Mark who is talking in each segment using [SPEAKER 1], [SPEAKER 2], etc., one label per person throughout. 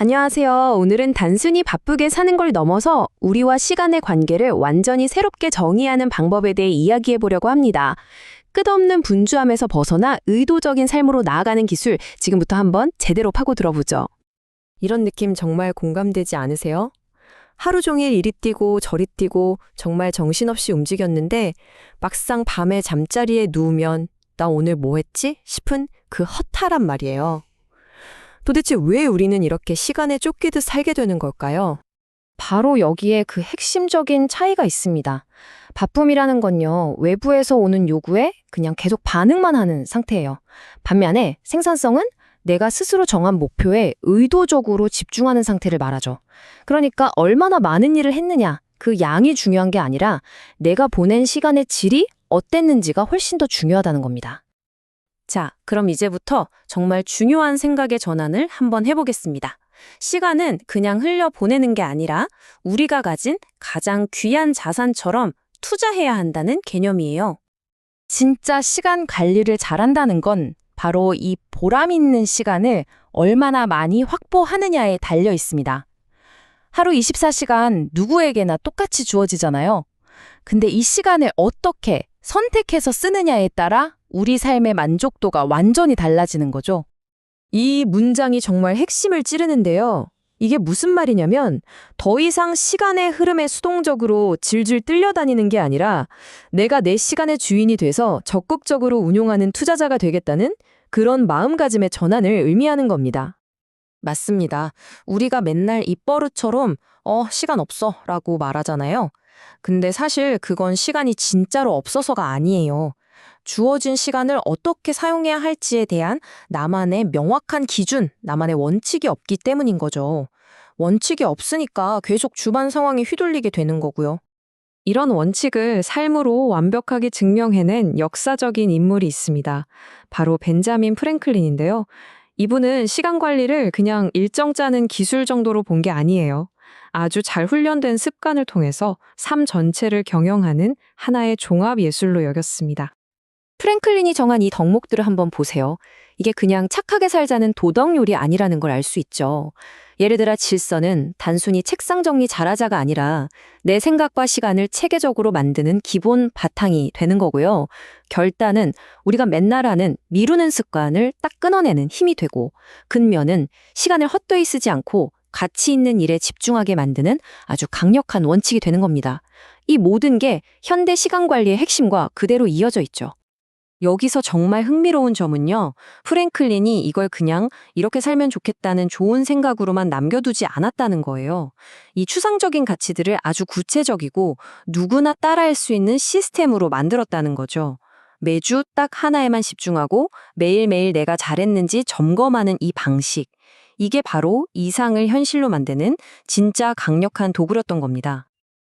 [SPEAKER 1] 안녕하세요. 오늘은 단순히 바쁘게 사는 걸 넘어서 우리와 시간의 관계를 완전히 새롭게 정의하는 방법에 대해 이야기해 보려고 합니다. 끝없는 분주함에서 벗어나 의도적인 삶으로 나아가는 기술, 지금부터 한번 제대로 파고 들어보죠.
[SPEAKER 2] 이런 느낌 정말 공감되지 않으세요? 하루 종일 이리 뛰고 저리 뛰고 정말 정신없이 움직였는데 막상 밤에 잠자리에 누우면 나 오늘 뭐 했지? 싶은 그 허탈한 말이에요. 도대체 왜 우리는 이렇게 시간에 쫓기듯 살게 되는 걸까요?
[SPEAKER 1] 바로 여기에 그 핵심적인 차이가 있습니다. 바쁨이라는 건요, 외부에서 오는 요구에 그냥 계속 반응만 하는 상태예요. 반면에 생산성은 내가 스스로 정한 목표에 의도적으로 집중하는 상태를 말하죠. 그러니까 얼마나 많은 일을 했느냐, 그 양이 중요한 게 아니라 내가 보낸 시간의 질이 어땠는지가 훨씬 더 중요하다는 겁니다.
[SPEAKER 2] 자, 그럼 이제부터 정말 중요한 생각의 전환을 한번 해보겠습니다. 시간은 그냥 흘려보내는 게 아니라 우리가 가진 가장 귀한 자산처럼 투자해야 한다는 개념이에요.
[SPEAKER 1] 진짜 시간 관리를 잘한다는 건 바로 이 보람 있는 시간을 얼마나 많이 확보하느냐에 달려 있습니다. 하루 24시간 누구에게나 똑같이 주어지잖아요. 근데 이 시간을 어떻게 선택해서 쓰느냐에 따라 우리 삶의 만족도가 완전히 달라지는 거죠.
[SPEAKER 2] 이 문장이 정말 핵심을 찌르는데요. 이게 무슨 말이냐면 더 이상 시간의 흐름에 수동적으로 질질 끌려다니는 게 아니라 내가 내 시간의 주인이 돼서 적극적으로 운용하는 투자자가 되겠다는 그런 마음가짐의 전환을 의미하는 겁니다. 맞습니다. 우리가 맨날 입버릇처럼 시간 없어 라고 말하잖아요. 근데 사실 그건 시간이 진짜로 없어서가 아니에요. 주어진 시간을 어떻게 사용해야 할지에 대한 나만의 명확한 기준, 나만의 원칙이 없기 때문인 거죠. 원칙이 없으니까 계속 주반 상황에 휘둘리게 되는 거고요. 이런 원칙을 삶으로 완벽하게 증명해낸 역사적인 인물이 있습니다. 바로 벤자민 프랭클린인데요. 이분은 시간 관리를 그냥 일정 짜는 기술 정도로 본 게 아니에요. 아주 잘 훈련된 습관을 통해서 삶 전체를 경영하는 하나의 종합 예술로 여겼습니다.
[SPEAKER 1] 프랭클린이 정한 이 덕목들을 한번 보세요. 이게 그냥 착하게 살자는 도덕률이 아니라는 걸 알 수 있죠. 예를 들어 질서는 단순히 책상 정리 잘하자가 아니라 내 생각과 시간을 체계적으로 만드는 기본 바탕이 되는 거고요. 결단은 우리가 맨날 하는 미루는 습관을 딱 끊어내는 힘이 되고, 근면은 시간을 헛되이 쓰지 않고 가치 있는 일에 집중하게 만드는 아주 강력한 원칙이 되는 겁니다. 이 모든 게 현대 시간 관리의 핵심과 그대로 이어져 있죠.
[SPEAKER 2] 여기서 정말 흥미로운 점은요, 프랭클린이 이걸 그냥 이렇게 살면 좋겠다는 좋은 생각으로만 남겨두지 않았다는 거예요. 이 추상적인 가치들을 아주 구체적이고 누구나 따라할 수 있는 시스템으로 만들었다는 거죠. 매주 딱 하나에만 집중하고 매일매일 내가 잘했는지 점검하는 이 방식. 이게 바로 이상을 현실로 만드는 진짜 강력한 도구였던 겁니다.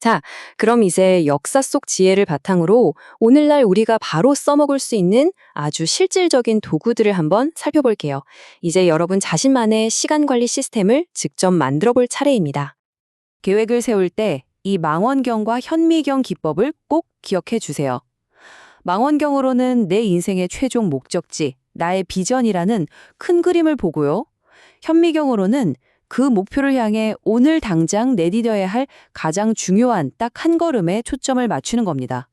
[SPEAKER 2] 자, 그럼 이제 역사 속 지혜를 바탕으로 오늘날 우리가 바로 써먹을 수 있는 아주 실질적인 도구들을 한번 살펴볼게요. 이제 여러분 자신만의 시간 관리 시스템을 직접 만들어 볼 차례입니다. 계획을 세울 때 이 망원경과 현미경 기법을 꼭 기억해 주세요. 망원경으로는 내 인생의 최종 목적지, 나의 비전이라는 큰 그림을 보고요. 현미경으로는 그 목표를 향해 오늘 당장 내디뎌야 할 가장 중요한 딱 한 걸음에 초점을 맞추는 겁니다.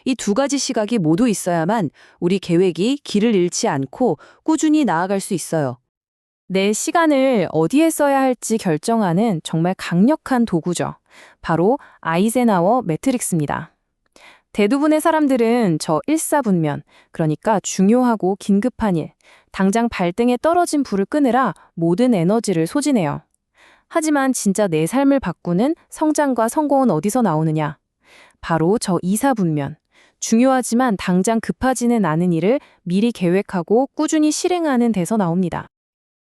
[SPEAKER 2] 이 두 가지 시각이 모두 있어야만 우리 계획이 길을 잃지 않고 꾸준히 나아갈 수 있어요. 내 시간을 어디에 써야 할지 결정하는 정말 강력한 도구죠. 바로 아이젠하워 매트릭스입니다. 대부분의 사람들은 저 일사분면, 그러니까 중요하고 긴급한 일, 당장 발등에 떨어진 불을 끄느라 모든 에너지를 소진해요. 하지만 진짜 내 삶을 바꾸는 성장과 성공은 어디서 나오느냐? 바로 저 이사분면, 중요하지만 당장 급하지는 않은 일을 미리 계획하고 꾸준히 실행하는 데서 나옵니다.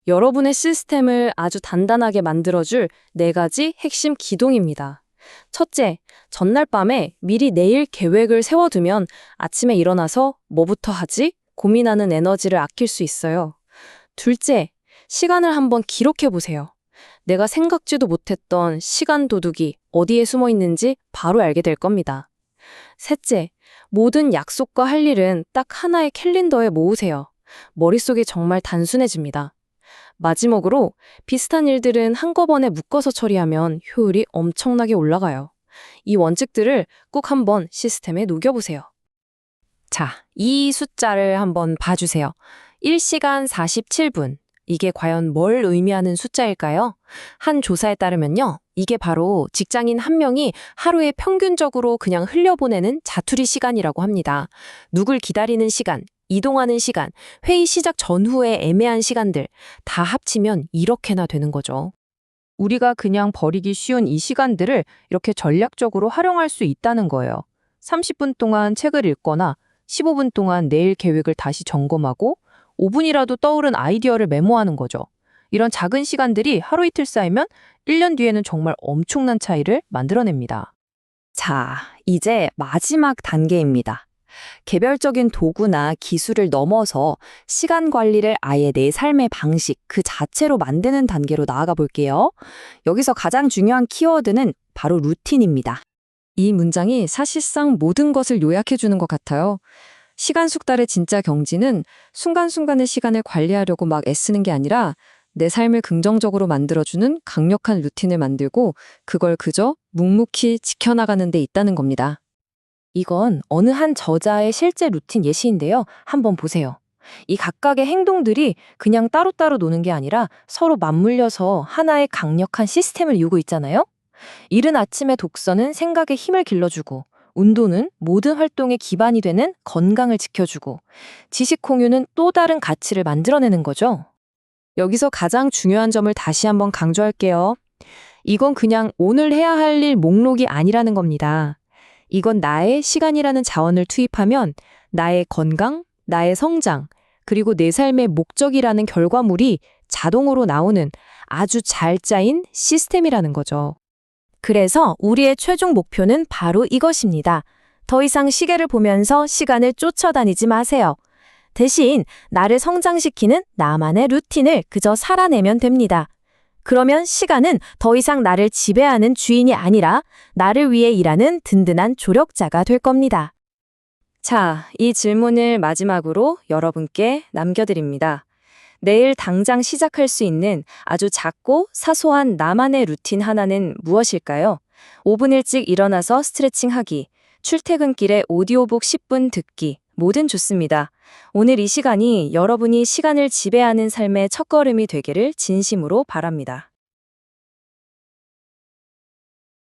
[SPEAKER 2] 여러분의 시스템을 아주 단단하게 만들어줄 4가지 핵심 기동입니다. 첫째, 전날 밤에 미리 내일 계획을 세워두면 아침에 일어나서 뭐부터 하지? 고민하는 에너지를 아낄 수 있어요. 둘째, 시간을 한번 기록해 보세요. 내가 생각지도 못했던 시간 도둑이 어디에 숨어 있는지 바로 알게 될 겁니다. 셋째, 모든 약속과 할 일은 딱 하나의 캘린더에 모으세요. 머릿속이 정말 단순해집니다.
[SPEAKER 1] 마지막으로 비슷한 일들은 한꺼번에 묶어서 처리하면 효율이 엄청나게 올라가요. 이 원칙들을 꼭 한번 시스템에 녹여보세요. 자, 이 숫자를 한번 봐주세요. 1시간 47분. 이게 과연 뭘 의미하는 숫자일까요? 한 조사에 따르면요. 이게 바로 직장인 한 명이 하루에 평균적으로 그냥 흘려보내는 자투리 시간이라고 합니다. 누굴 기다리는 시간, 이동하는 시간, 회의 시작 전후의 애매한 시간들 다 합치면 이렇게나 되는 거죠.
[SPEAKER 2] 우리가 그냥 버리기 쉬운 이 시간들을 이렇게 전략적으로 활용할 수 있다는 거예요. 30분 동안 책을 읽거나 15분 동안 내일 계획을 다시 점검하고 5분이라도 떠오른 아이디어를 메모하는 거죠. 이런 작은 시간들이 하루 이틀 쌓이면 1년 뒤에는 정말 엄청난 차이를 만들어냅니다.
[SPEAKER 1] 자, 이제 마지막 단계입니다. 개별적인 도구나 기술을 넘어서 시간 관리를 아예 내 삶의 방식 그 자체로 만드는 단계로 나아가 볼게요. 여기서 가장 중요한 키워드는 바로 루틴입니다.
[SPEAKER 2] 이 문장이 사실상 모든 것을 요약해 주는 것 같아요. 시간 숙달의 진짜 경지는 순간순간의 시간을 관리하려고 막 애쓰는 게 아니라 내 삶을 긍정적으로 만들어주는 강력한 루틴을 만들고 그걸 그저 묵묵히 지켜나가는 데 있다는 겁니다.
[SPEAKER 1] 이건 어느 한 저자의 실제 루틴 예시인데요. 한번 보세요. 이 각각의 행동들이 그냥 따로따로 노는 게 아니라 서로 맞물려서 하나의 강력한 시스템을 이루고 있잖아요. 이른 아침의 독서는 생각에 힘을 길러주고, 운동은 모든 활동의 기반이 되는 건강을 지켜주고, 지식 공유는 또 다른 가치를 만들어내는 거죠. 여기서 가장 중요한 점을 다시 한번 강조할게요. 이건 그냥 오늘 해야 할 일 목록이 아니라는 겁니다. 이건 나의 시간이라는 자원을 투입하면 나의 건강, 나의 성장, 그리고 내 삶의 목적이라는 결과물이 자동으로 나오는 아주 잘 짜인 시스템이라는 거죠. 그래서 우리의 최종 목표는 바로 이것입니다. 더 이상 시계를 보면서 시간을 쫓아다니지 마세요. 대신 나를 성장시키는 나만의 루틴을 그저 살아내면 됩니다. 그러면 시간은 더 이상 나를 지배하는 주인이 아니라 나를 위해 일하는 든든한 조력자가 될 겁니다. 자, 이 질문을 마지막으로 여러분께 남겨드립니다. 내일 당장 시작할 수 있는 아주 작고 사소한 나만의 루틴 하나는 무엇일까요? 5분 일찍 일어나서 스트레칭하기, 출퇴근길에 오디오북 10분 듣기, 뭐든 좋습니다. 오늘 이 시간이 여러분이 시간을 지배하는 삶의 첫걸음이 되기를 진심으로 바랍니다.